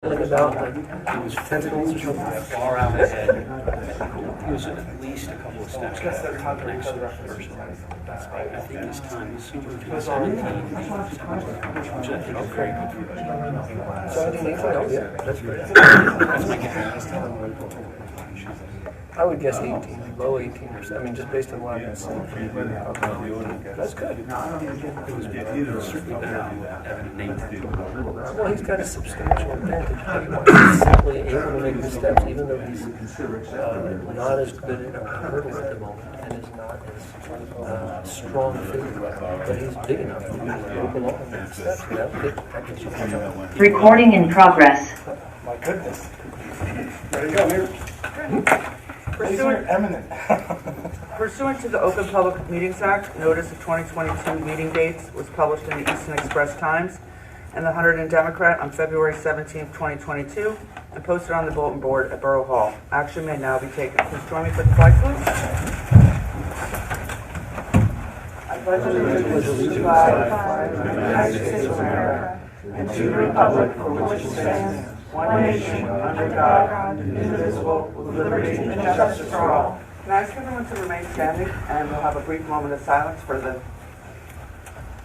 About like he was tentacles or something far out ahead. He was at least a couple of steps ahead of the next person. I think his time is somewhere between 17 and 18, which I think is very good for him. 17, 18? Oh, yeah, that's great. That's my guess. I would guess 18, low 18 or so. I mean, just based on what I've been seeing. That's good. It was certainly better than having Nate to do. Well, he's got a substantial advantage. He's simply able to make the steps, even though he's not as good at a hurdle at the moment and is not as strong physically. But he's big enough to move along and make the steps. Recording in progress. My goodness. Ready to go here. Pursuant to the Open Public Meetings Act, notice of 2022 meeting dates was published in the Easton Express Times and the Hunterdon Democrat on February 17, 2022, and posted on the bulletin board at Borough Hall. Action may now be taken. Please join me for the flag salute. I pledge allegiance to the flag of the United States of America and to the republic for which it stands, one nation, under God, indivisible, with liberty and justice for all. Can I ask everyone to remain standing, and we'll have a brief moment of silence for the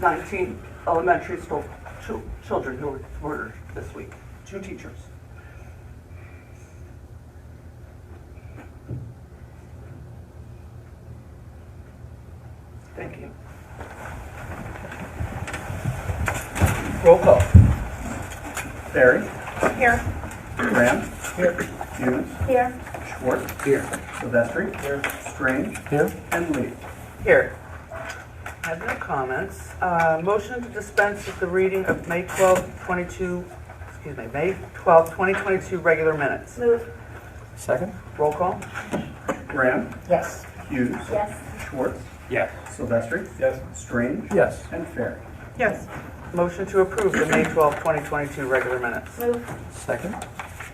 19 elementary school children who were murdered this week. 2 teachers. Thank you. Roll call. Barry. Here. Graham. Here. Hughes. Here. Schwartz. Here. Silvestri. Here. Strange. Here. And Lee. Here. I have no comments. Motion to dispense with the reading of May 12, 2022 regular minutes. Move. Second? Roll call. Graham. Yes. Hughes. Yes. Schwartz. Yes. Silvestri. Yes. Strange. Yes. And Fair. Yes. Motion to approve the May 12, 2022 regular minutes. Move. Second?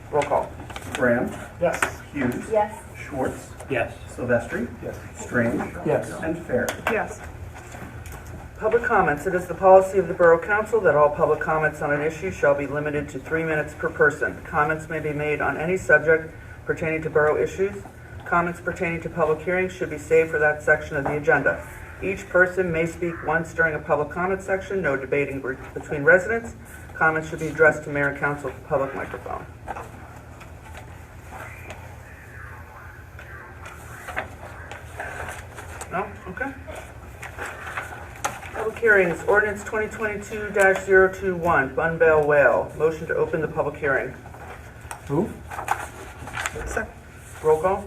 Roll call. Graham. Yes. Hughes. Yes. Schwartz. Yes. Silvestri. Yes. Strange. Yes. And Fair. Yes. Public comments. It is the policy of the Borough Council that all public comments on an issue shall be limited to 3 minutes per person. Comments may be made on any subject pertaining to borough issues. Comments pertaining to public hearings should be saved for that section of the agenda. Each person may speak once during a public comment section. No debating between residents. Comments should be addressed to Mayor and Council with the public microphone. No? Okay. Public hearings. Ordinance 2022-021, Bun Bell Whale. Motion to open the public hearing. Move? Second. Roll call.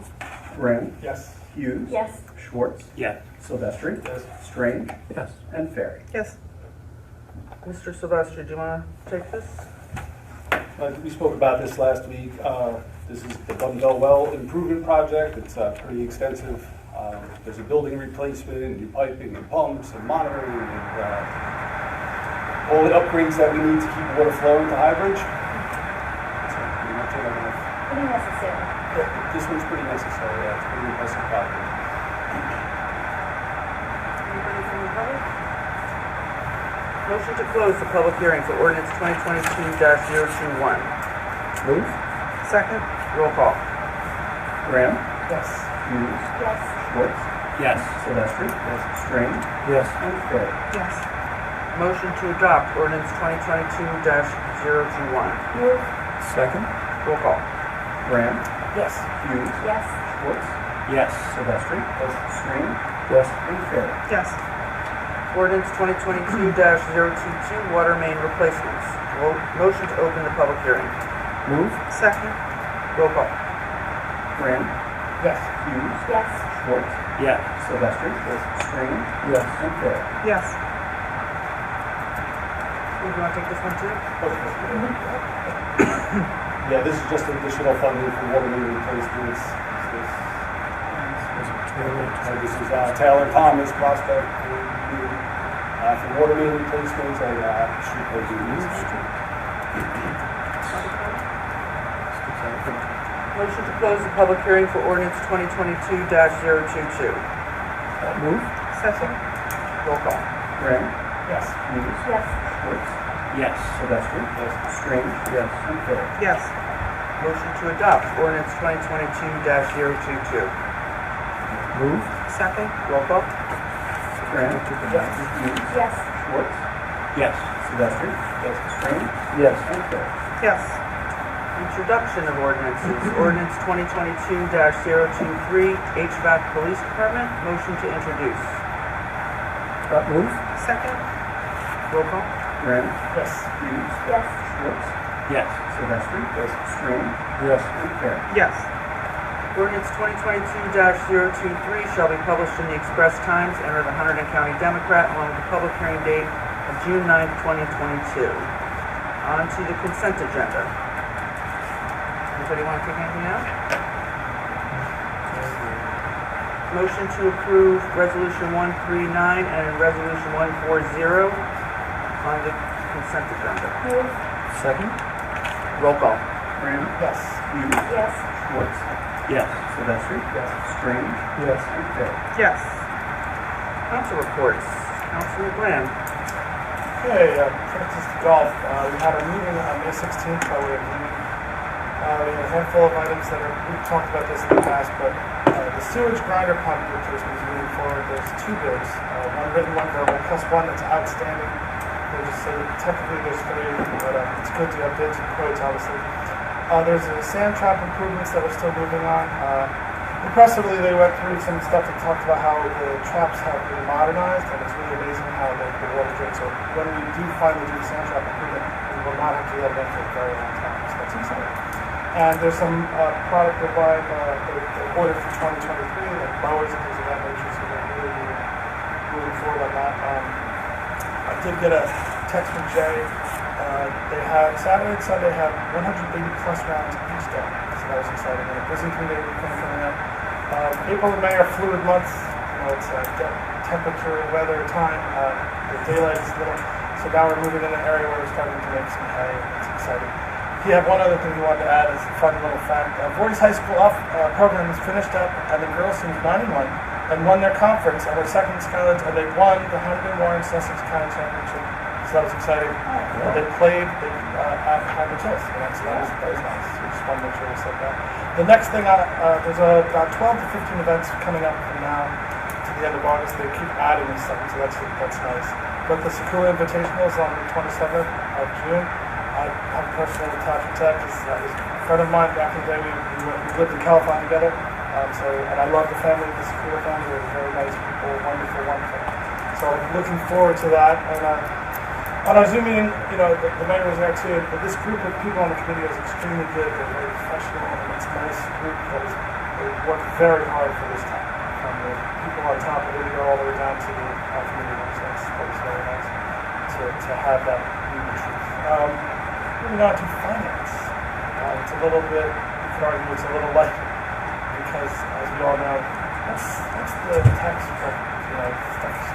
Graham. Yes. Hughes. Yes. Schwartz. Yes. Silvestri. Yes. Strange. Yes. And Fair. Yes. Mr. Silvestri, do you want to take this? We spoke about this last week. This is the Bun Bell Well Improvement Project. It's pretty extensive. There's a building replacement, new piping and pumps and monitoring and all the upgrades that we need to keep water flowing to High Bridge. So pretty much it. Pretty necessary. This one's pretty necessary. Yeah, it's a pretty impressive project. Anybody from the public? Motion to close the public hearing for ordinance 2022-021. Move? Second. Roll call. Graham. Yes. Hughes. Yes. Schwartz. Yes. Silvestri. Yes. Strange. Yes. And Fair. Yes. Motion to adopt ordinance 2022-021. Move. Second? Roll call. Graham. Yes. Hughes. Yes. Schwartz. Yes. Silvestri. Yes. Strange. Yes. And Fair. Yes. Ordinance 2022-022, water main replacements. Motion to open the public hearing. Move? Second. Roll call. Graham. Yes. Hughes. Yes. Schwartz. Yes. Silvestri. Yes. Strange. Yes. And Fair. Yes. Do you want to take this one too? Yeah, this is just additional funding for water main replacements. This is Taylor Thomas Prospect for water main replacements and street closings. Motion to close the public hearing for ordinance 2022-022. Move? Second. Roll call. Graham. Yes. Hughes. Yes. Schwartz. Yes. Silvestri. Yes. Strange. Yes. And Carey. Yes. Motion to adopt ordinance 2022-022. Move. Second. Roll call. Graham. Yes. Hughes. Yes. Schwartz. Yes. Silvestri. Yes. Strange. Yes. And Carey. Yes. Introduction of ordinances. Ordinance 2022-023, HVAC Police Department. Motion to introduce. Move. Second. Roll call. Graham. Yes. Hughes. Yes. Schwartz. Yes. Silvestri. Yes. Strange. Yes. And Carey. Yes. Ordinance 2022-023 shall be published in the Express Times, enter the Hunterdon County Democrat, along with the public hearing date of June 9th, 2022. On to the consent agenda. Anybody want to take anything out? Motion to approve Resolution 139 and Resolution 140 on the consent agenda. Move. Second. Roll call. Graham. Yes. Hughes. Yes. Schwartz. Yes. Silvestri. Yes. Strange. Yes. And Carey. Yes. Council reports. Councilor Bland. Okay, Princess Golf. We had a meeting on May 16th by way of meeting. We had a handful of items that we've talked about this in the past, but the sewage grinder pump replacement is moving forward. There's two bids, one written, one verbal, plus one that's outstanding. We'll just say that technically there's three, but it's good to have bids and quotes, obviously. There's the sand trap improvements that we're still moving on. Impressively, they went through some stuff that talked about how the traps have been modernized, and it's really amazing how the water drains. So when we do finally do the sand trap improvement, we will not have to do that again for a very long time. So that's exciting. And there's some product we're buying, the order for 2023, like mowers and things of that nature. So we're really moving forward on that. I did get a text from Jay. They had Saturday and Sunday had 180 plus rounds each day, so that was exciting. And a Busington Day weekend coming up. April and May are fluid months. It's temperature, weather, time. The daylight is little, so now we're moving in an area where we're starting to make some hay, and it's exciting. He had one other thing he wanted to add as a fun little fact. Voorhees High School program is finished up, and the girls team 9-1 and won their conference and were second in Skylands, and they won the Hunterdon Warren Sussex County Championship. So that was exciting. They played at Highland Hills, and that was nice. So just want to make sure we said that. The next thing, there's about 12 to 15 events coming up from now to the end of August. They keep adding and stuff, so that's nice. But the Sakura Invitational is on the 27th of June. I have a personal attachment to that because that was a friend of mine back in the day. We lived in California together. And I love the family, the Sakura family. They're very nice people, wonderful. So I'm looking forward to that. And on our Zoom meeting, the mayor was there too, but this group of people on the committee is extremely good. They're very professional, and it's a nice group they work very hard for this time. From the people on top of it, all the way down to the committee members. That was very nice to have that leadership. Moving on to finance. It's a little bit, you could argue it's a little light, because as we all know, that's the tax stuff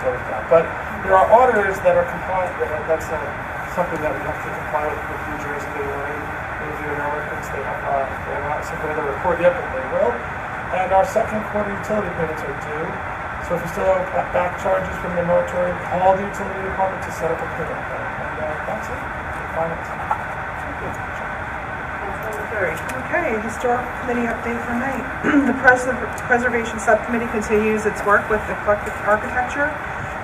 slows down. But there are auditors that are compliant. That's something that we have to comply with New Jersey. They were reviewing our records. They're not something to report yet, but they will. And our second quarter utility payments are due. So if you still owe back charges from the moratorium, call the utility department to set up a payment plan. And that's it. Finance. Okay, Historical Committee update for May. The Preservation Subcommittee continues its work with eclectic architecture.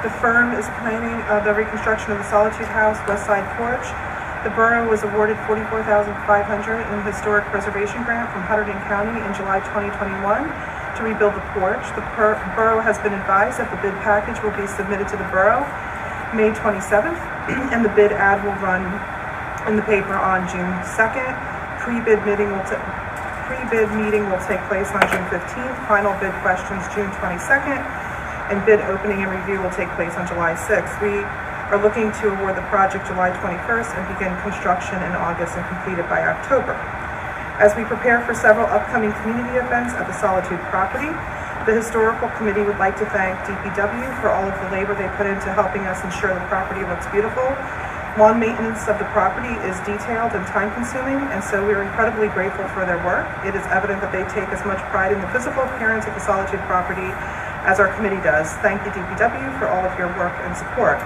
The firm is planning the reconstruction of the Solitude House West Side porch. The Borough was awarded $44,500 in Historic Preservation Grant from Hunterdon County in July 2021 to rebuild the porch. The Borough has been advised that the bid package will be submitted to the Borough May 27th, and the bid ad will run in the paper on June 2nd. Pre-bid meeting will take place on June 15th. Final bid questions June 22nd, and bid opening and review will take place on July 6th. We are looking to award the project July 21st and begin construction in August and complete it by October. As we prepare for several upcoming community events at the Solitude property, the Historical Committee would like to thank DPW for all of the labor they put into helping us ensure the property looks beautiful. Lawn maintenance of the property is detailed and time-consuming, and so we are incredibly grateful for their work. It is evident that they take as much pride in the physical appearance of the Solitude property as our committee does. Thank you, DPW, for all of your work and support.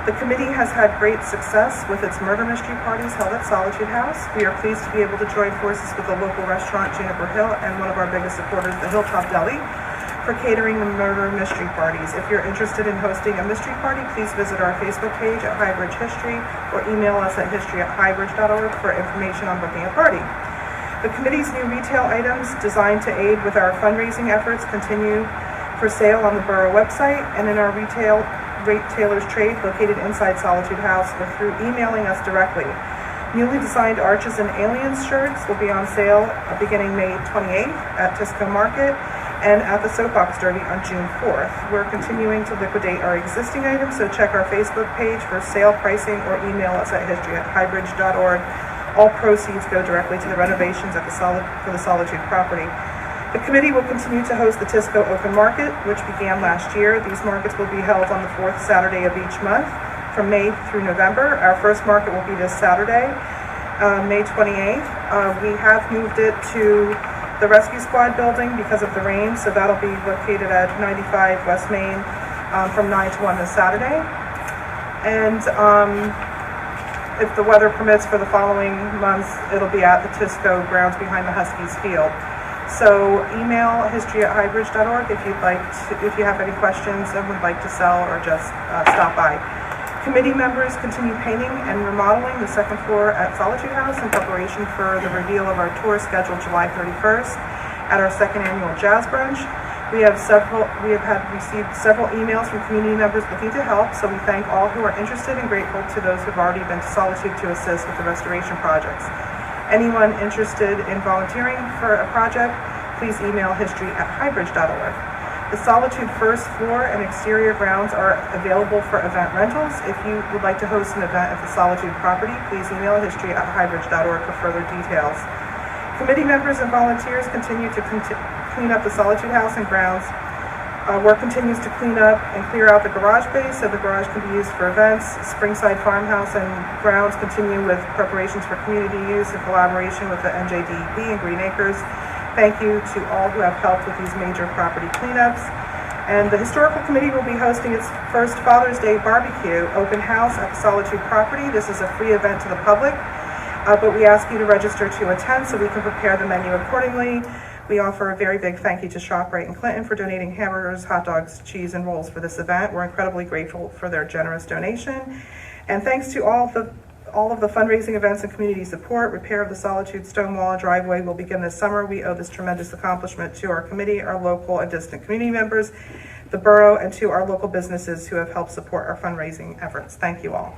The committee has had great success with its murder mystery parties held at Solitude House. We are pleased to be able to join forces with the local restaurant Juniper Hill and one of our biggest supporters, the Hilltop Deli, for catering the murder mystery parties. If you're interested in hosting a mystery party, please visit our Facebook page at Highbridge History or email us at history@highbridge.org for information on booking a party. The committee's new retail items designed to aid with our fundraising efforts continue for sale on the Borough website and in our retailers trade located inside Solitude House or through emailing us directly. Newly designed Arches and Aliens shirts will be on sale beginning May 28th at Tisco Market and at the Soapbox Derby on June 4th. We're continuing to liquidate our existing items, so check our Facebook page for sale pricing or email us at history@highbridge.org. All proceeds go directly to the renovations for the Solitude property. The committee will continue to host the Tisco Open Market, which began last year. These markets will be held on the fourth Saturday of each month from May through November. Our first market will be this Saturday, May 28th. We have moved it to the Rescue Squad building because of the rain, so that'll be located at 95 West Main from 9 to 1 this Saturday. And if the weather permits for the following months, it'll be at the Tisco grounds behind the Huskies field. So email history@highbridge.org if you have any questions and would like to sell or just stop by. Committee members continue painting and remodeling the second floor at Solitude House in preparation for the reveal of our tour scheduled July 31st at our second annual Jazz Brunch. We have received several emails from community members looking to help, so we thank all who are interested and grateful to those who have already been to Solitude to assist with the restoration projects. Anyone interested in volunteering for a project, please email history@highbridge.org. The Solitude first floor and exterior grounds are available for event rentals. If you would like to host an event at the Solitude property, please email history@highbridge.org for further details. Committee members and volunteers continue to clean up the Solitude House and grounds. Work continues to clean up and clear out the garage base so the garage can be used for events. Springside Farmhouse and grounds continue with preparations for community use in collaboration with the NJDEP and Green Acres. Thank you to all who have helped with these major property cleanups. And the Historical Committee will be hosting its first Father's Day barbecue open house at the Solitude property. This is a free event to the public, but we ask you to register to attend so we can prepare the menu accordingly. We offer a very big thank you to ShopRite and Clinton for donating hamburgers, hot dogs, cheese, and rolls for this event. We're incredibly grateful for their generous donation. And thanks to all of the fundraising events and community support, repair of the Solitude stone wall and driveway will begin this summer. We owe this tremendous accomplishment to our committee, our local and distant community members, the borough, and to our local businesses who have helped support our fundraising efforts. Thank you all.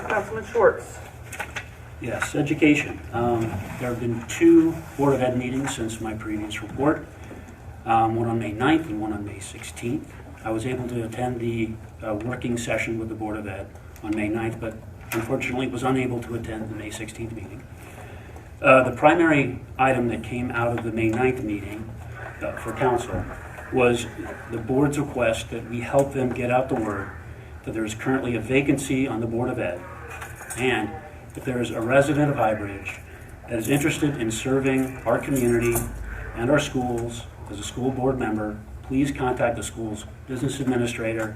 Councilman Schwartz. Yes, education. There have been 2 Board of Ed meetings since my previous report, one on May 9th and one on May 16th. I was able to attend the working session with the Board of Ed on May 9th, but unfortunately was unable to attend the May 16th meeting. The primary item that came out of the May 9th meeting for council was the board's request that we help them get out the word that there is currently a vacancy on the Board of Ed, and if there is a resident of Highbridge that is interested in serving our community and our schools as a school board member, please contact the school's business administrator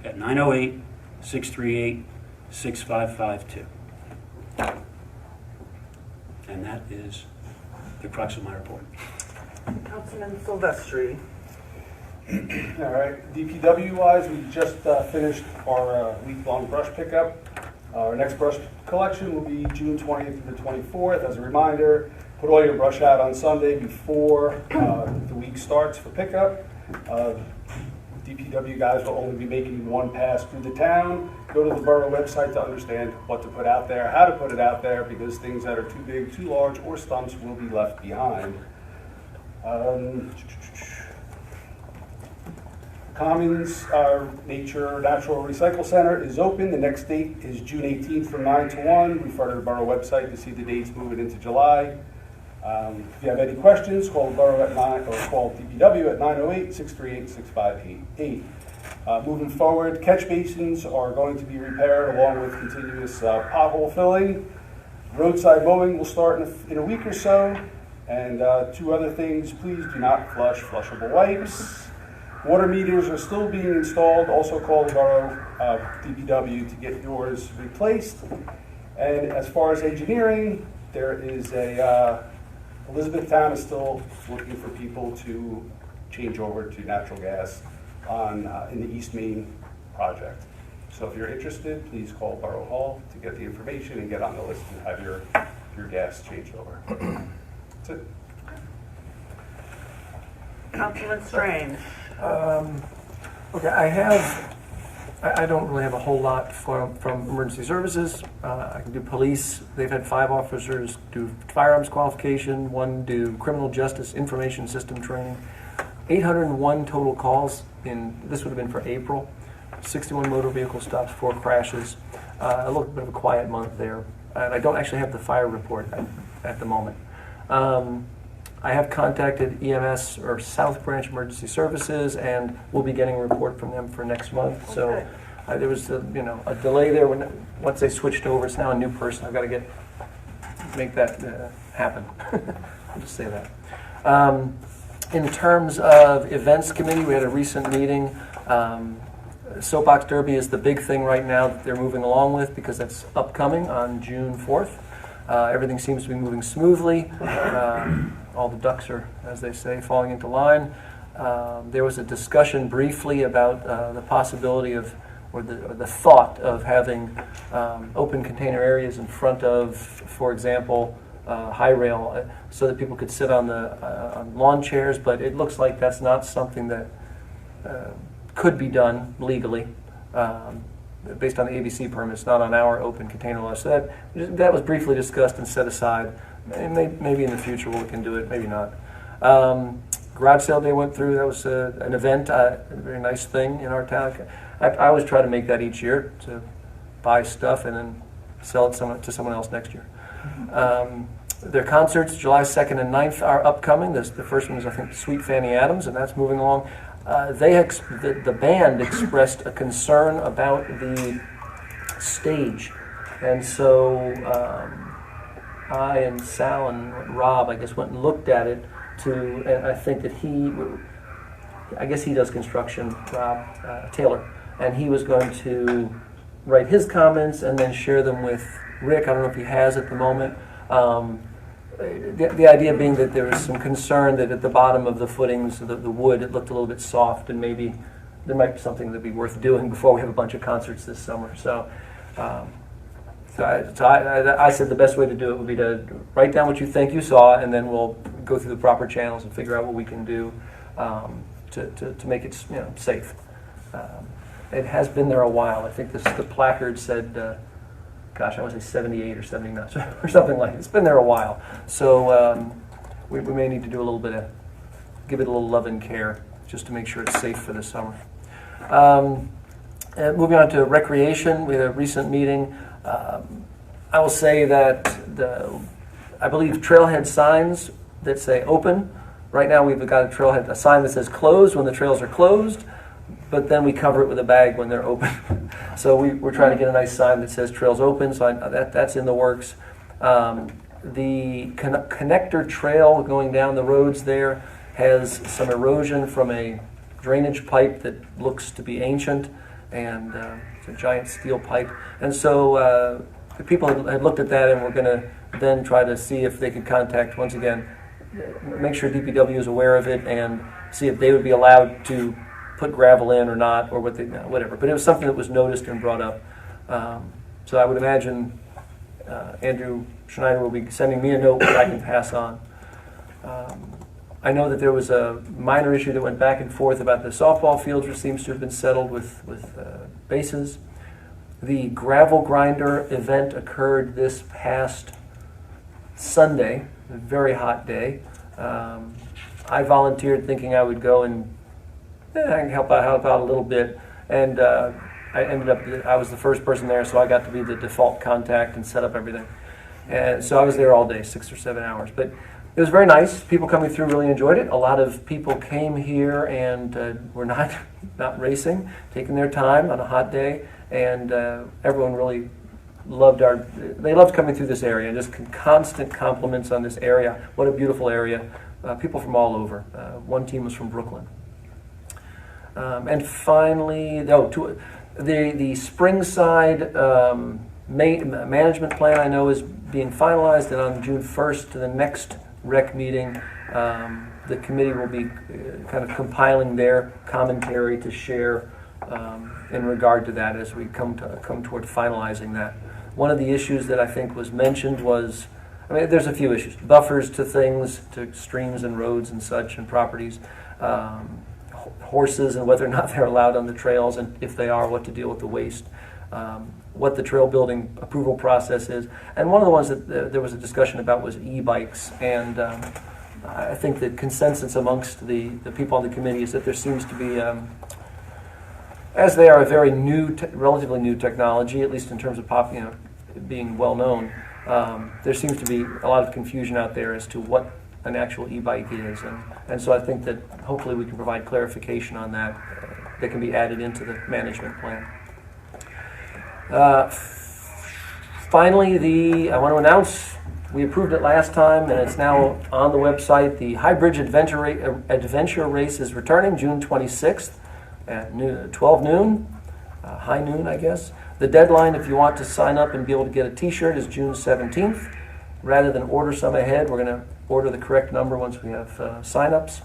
at 908-638-6552. And that is the crux of my report. Councilman Silvestri. All right, DPW-wise, we just finished our week-long brush pickup. Our next brush collection will be June 20th to the 24th. As a reminder, put all your brush out on Sunday before the week starts for pickup. DPW guys will only be making one pass through the town. Go to the borough website to understand what to put out there, how to put it out there, because things that are too big, too large, or stumps will be left behind. Commons, our Natural Recycle Center is open. The next date is June 18th from 9 to 1. Refer to the borough website to see the dates moving into July. If you have any questions, call the borough at call DPW at 908-638-6588. Moving forward, catch basins are going to be repaired along with continuous pothole filling. Roadside mowing will start in a week or so. And 2 other things, please do not flush flushable wipes. Water meters are still being installed. Also call the Borough DPW to get yours replaced. And as far as engineering, there is Elizabethtown is still looking for people to change over to natural gas in the East Main project. So if you're interested, please call Borough Hall to get the information and get on the list and have your gas changed over. That's it. Councilman Strange. Okay, I don't really have a whole lot from emergency services. I can do police. They've had 5 officers do firearms qualification, 1 do criminal justice information system training. 801 total calls this would have been for April. 61 motor vehicle stops, 4 crashes. A little bit of a quiet month there. And I don't actually have the fire report at the moment. I have contacted EMS or South Branch Emergency Services, and we'll be getting a report from them for next month. So there was a delay there once they switched over. It's now a new person. I've got to make that happen. I'll just say that. In terms of events committee, we had a recent meeting. Soapbox Derby is the big thing right now that they're moving along with because that's upcoming on June 4th. Everything seems to be moving smoothly. All the ducks are, as they say, falling into line. There was a discussion briefly about the possibility of, or the thought of having open container areas in front of, for example, high rail, so that people could sit on lawn chairs, but it looks like that's not something that could be done legally based on the ABC permits, not on our open container law. So that was briefly discussed and set aside. Maybe in the future we can do it, maybe not. Garage sale day went through. That was an event, a very nice thing in our town. I always try to make that each year, to buy stuff and then sell it to someone else next year. Their concerts, July 2nd and 9th, are upcoming. The first one is, I think, Sweet Fanny Adams, and that's moving along. The band expressed a concern about the stage, and so I and Sal and Rob, I guess, went and looked at it and I think that he does construction, Rob Taylor, and he was going to write his comments and then share them with Rick. I don't know if he has at the moment. The idea being that there was some concern that at the bottom of the footings, the wood, it looked a little bit soft, and maybe there might be something that'd be worth doing before we have a bunch of concerts this summer. So I said the best way to do it would be to write down what you think you saw, and then we'll go through the proper channels and figure out what we can do to make it safe. It has been there a while. I think the placard said, gosh, I want to say 78 or 79 or something like that. It's been there a while. So we may need to do a little bit of, give it a little love and care just to make sure it's safe for the summer. And moving on to recreation, we had a recent meeting. I will say that I believe trailhead signs that say open. Right now we've got a sign that says closed when the trails are closed, but then we cover it with a bag when they're open. So we're trying to get a nice sign that says trails open, so that's in the works. The connector trail going down the roads there has some erosion from a drainage pipe that looks to be ancient, and it's a giant steel pipe. And so the people had looked at that, and we're going to then try to see if they could contact, once again, make sure DPW is aware of it and see if they would be allowed to put gravel in or not, or whatever. But it was something that was noticed and brought up. So I would imagine Andrew Schneider will be sending me a note that I can pass on. I know that there was a minor issue that went back and forth about the softball fields, which seems to have been settled with bases. The gravel grinder event occurred this past Sunday, a very hot day. I volunteered thinking I would go and I can help out a little bit, and I was the first person there, so I got to be the default contact and set up everything. And so I was there all day, 6 or 7 hours. But it was very nice. People coming through really enjoyed it. A lot of people came here and were not racing, taking their time on a hot day, and everyone really loved they loved coming through this area, and just constant compliments on this area. What a beautiful area. People from all over. One team was from Brooklyn. And finally, the Springside management plan I know is being finalized, and on June 1st, to the next rec meeting, the committee will be kind of compiling their commentary to share in regard to that as we come toward finalizing that. One of the issues that I think was mentioned was, I mean, there's a few issues. Buffers to things, to streams and roads and such and properties. Horses and whether or not they're allowed on the trails, and if they are, what to deal with the waste. What the trail building approval process is. And one of the ones that there was a discussion about was e-bikes. And I think the consensus amongst the people on the committee is that there seems to be, as they are a very new, relatively new technology, at least in terms of being well known, there seems to be a lot of confusion out there as to what an actual e-bike is. And so I think that hopefully we can provide clarification on that that can be added into the management plan. Finally, I want to announce, we approved it last time and it's now on the website. The High Bridge Adventure Race is returning June 26th at 12 noon, high noon I guess. The deadline if you want to sign up and be able to get a t-shirt is June 17th. Rather than order some ahead, we're going to order the correct number once we have sign-ups.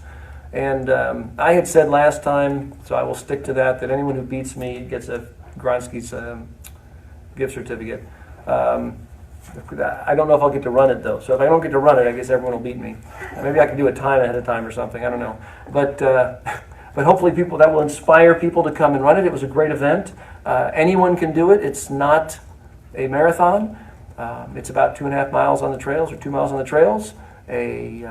And I had said last time, so I will stick to that anyone who beats me gets a Gronsky's gift certificate. I don't know if I'll get to run it though. So if I don't get to run it, I guess everyone will beat me. Maybe I can do a time ahead of time or something. I don't know. But hopefully that will inspire people to come and run it. It was a great event. Anyone can do it. It's not a marathon. It's about 2.5 miles on the trails or 2 miles on the trails, a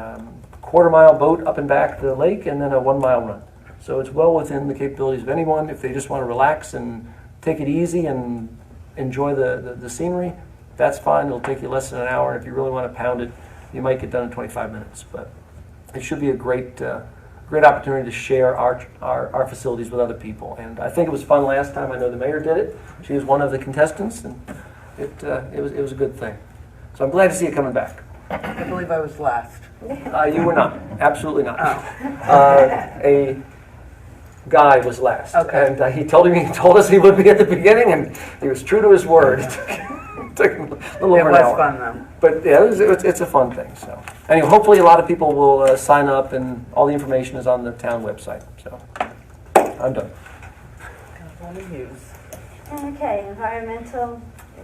quarter-mile boat up and back the lake, and then a 1 mile run. So it's well within the capabilities of anyone. If they just want to relax and take it easy and enjoy the scenery, that's fine. It'll take you less than an hour. If you really want to pound it, you might get done in 25 minutes. But it should be a great opportunity to share our facilities with other people. And I think it was fun last time. I know the mayor did it. She was one of the contestants, and it was a good thing. So I'm glad to see it coming back. I believe I was last. You were not. Absolutely not. Oh. A guy was last. Okay. And he told us he would be at the beginning, and he was true to his word. It took him a little over an hour. It was fun, though. But yeah, it's a fun thing. So anyway, hopefully a lot of people will sign up, and all the information is on the town website. So I'm done. Okay, environmental.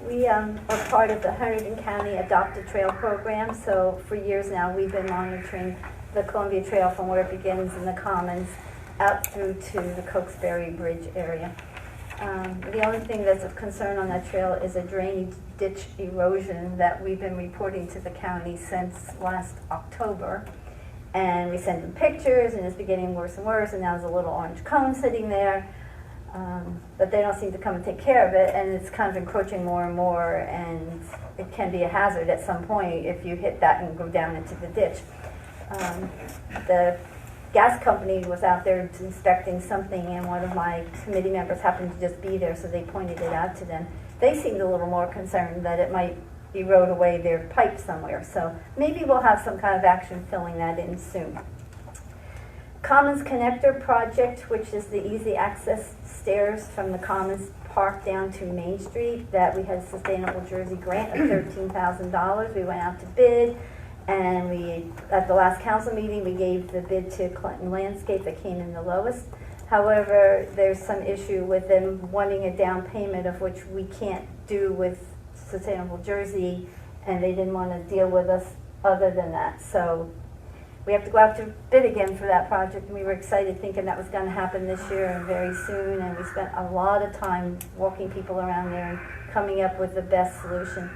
We are part of the Hunterdon County Adopt a Trail program, so for years now we've been monitoring the Columbia Trail from where it begins in the Commons out through to the Cokesbury Bridge area. The only thing that's of concern on that trail is a drainage ditch erosion that we've been reporting to the county since last October. And we sent them pictures, and it's been getting worse and worse, and now there's a little orange cone sitting there. But they don't seem to come and take care of it, and it's kind of encroaching more and more, and it can be a hazard at some point if you hit that and go down into the ditch. The gas company was out there inspecting something, and one of my committee members happened to just be there, so they pointed it out to them. They seemed a little more concerned that it might erode away their pipe somewhere, so maybe we'll have some kind of action filling that in soon. Commons Connector project, which is the easy access stairs from the Commons Park down to Main Street, that we had a Sustainable Jersey grant of $13,000. We went out to bid, and at the last council meeting, we gave the bid to Clinton Landscape that came in the lowest. However, there's some issue with them wanting a down payment, of which we can't do with Sustainable Jersey, and they didn't want to deal with us other than that. So we have to go out to bid again for that project, and we were excited thinking that was going to happen this year and very soon, and we spent a lot of time walking people around there and coming up with the best solution.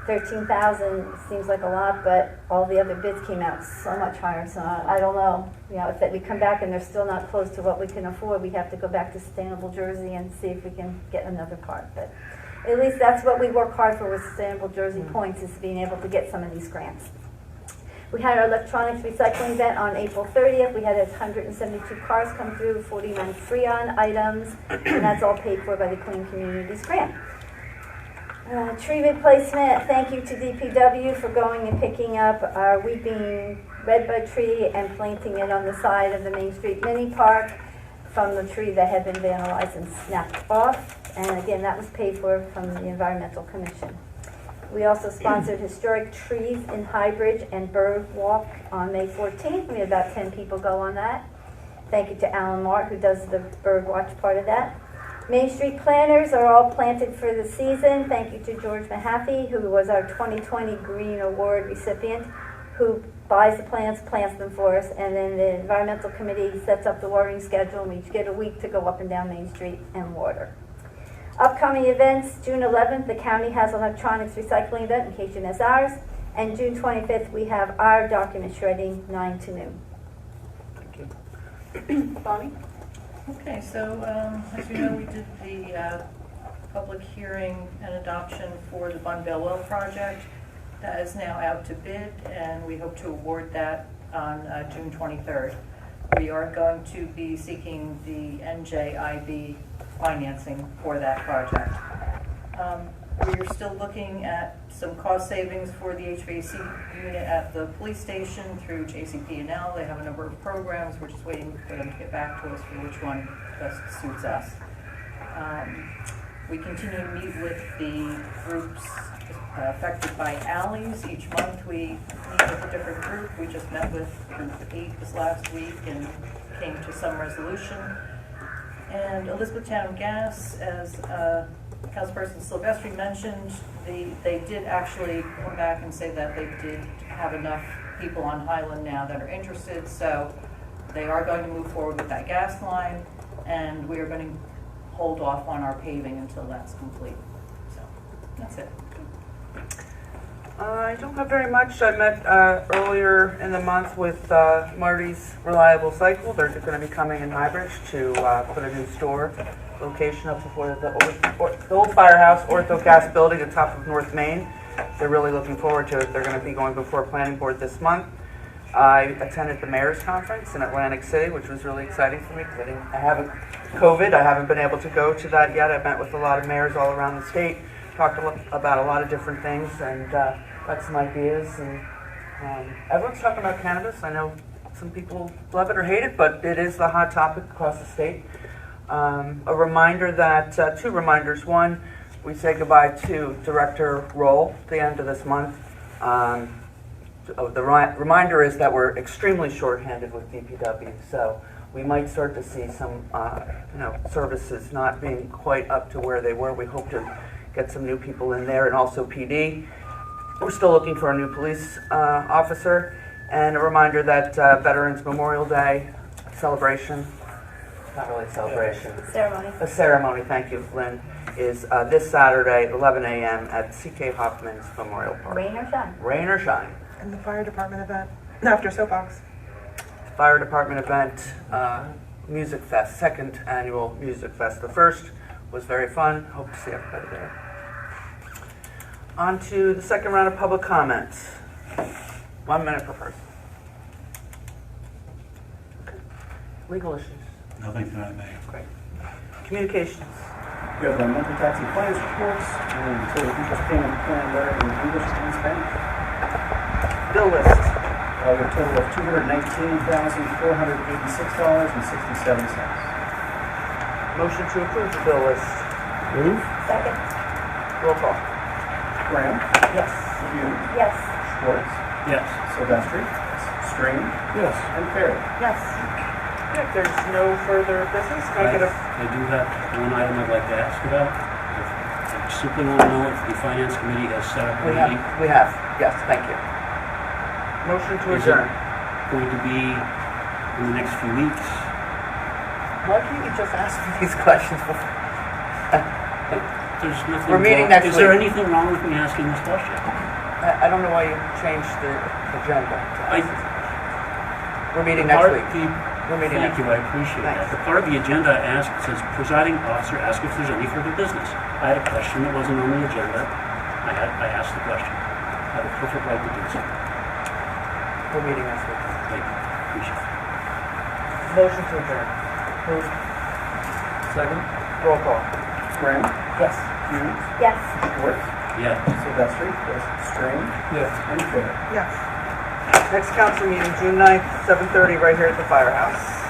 $13,000 seems like a lot, but all the other bids came out so much higher, so I don't know. If we come back and they're still not close to what we can afford, we have to go back to Sustainable Jersey and see if we can get another part. But at least that's what we work hard for with Sustainable Jersey Points, is being able to get some of these grants. We had our electronics recycling event on April 30th. We had 172 cars come through, 49 Freon items, and that's all paid for by the Clean Communities grant. Tree replacement, thank you to DPW for going and picking up our weeping redbud tree and planting it on the side of the Main Street Mini Park. from the tree that had been vandalized and snapped off. And again, that was paid for from the Environmental Commission. We also sponsored Historic Trees in Highbridge and Bird Walk on May 14th. We had about 10 people go on that. Thank you to Alan Mart, who does the bird watch part of that. Main Street planters are all planted for the season. Thank you to George Mahaffey, who was our 2020 Green Award recipient, who buys the plants, plants them for us, and then the Environmental Committee sets up the watering schedule, and we each get a week to go up and down Main Street and water. Upcoming events, June 11th, the county has an electronics recycling event, in case you missed ours, and June 25th, we have our document shredding, 9 to noon. Thank you. Bonnie? Okay, so as you know, we did the public hearing and adoption for the Bun Bell Well project. That is now out to bid, and we hope to award that on June 23rd. We are going to be seeking the NJIB financing for that project. We are still looking at some cost savings for the HVAC unit at the police station through JCP&L. They have a number of programs. We're just waiting for them to get back to us for which one best suits us. We continue to meet with the groups affected by alleys. Each month we meet with a different group. We just met with Group 8 this last week and came to some resolution. And Elizabethtown Gas, as Councilperson Silvestri mentioned, they did actually come back and say that they did have enough people on Highland now that are interested, so they are going to move forward with that gas line, and we are going to hold off on our paving until that's complete. So that's it. I don't have very much. I met earlier in the month with Marty's Reliable Cycle. They're going to be coming in Highbridge to put a new store location up before the old firehouse, Ortho Gas building at top of North Main. They're really looking forward to it. They're going to be going before Planning Board this month. I attended the Mayor's Conference in Atlantic City, which was really exciting for me because I haven't been able to go to that yet. I met with a lot of mayors all around the state, talked about a lot of different things, and got some ideas. And everyone's talking about cannabis. I know some people love it or hate it, but it is the hot topic across the state. A reminder that, two reminders. One, we say goodbye to Director Roll at the end of this month. The reminder is that we're extremely short-handed with DPW, so we might start to see some services not being quite up to where they were. We hope to get some new people in there, and also PD. We're still looking for a new police officer, and a reminder that Veterans Memorial Day celebration, not really a celebration, a ceremony, thank you, Lynn, is this Saturday, 11 a.m. at C.K. Hoffman's Memorial Park. Rain or shine. Rain or shine. And the fire department event after Soapbox. Fire department event, Music Fest, second annual Music Fest. The first was very fun. Hope to see everybody there. On to the second round of public comments. 1 minute per person. Okay. Legal issues. Nothing tonight, Mayor. Great. Communications. We have the monthly tax and finance reports, and total interest payment plan letter in English and Spanish. Bill list. We have a total of $219,486.67. Motion to approve the bill list. Move. Second. Roll call. Graham. Yes. Hughes. Yes. Schwartz. Yes. Silvestri. Strain. Yes. And Fair. Yes. If there's no further business, can I get a... I do have one item I'd like to ask about. I simply want to know if the Finance Committee has set up a meeting. We have. Yes, thank you. Motion to Is it adjourn. going to be in the next few weeks? Why can't you just ask me these questions before? There's nothing We're meeting wrong. next Is there week. anything wrong with me asking this question? I don't know why you changed the agenda. We're meeting next week. We're meeting Thank next you, week. I appreciate that. Thanks. The part of the agenda says, presiding officer, ask if there's any further business. I had a question that wasn't on the agenda. I asked the question. I have a perfect right to do so. We're meeting next week. Thank you. Appreciate it. Motion to adjourn. Move. Second. Roll call. Graham. Yes. Hughes. Yes. Schwartz. Yeah. Silvestri. Yes. Strain. Yes. And Fair. Yes. Next council meeting, June 9th, 7:30, right here at the firehouse.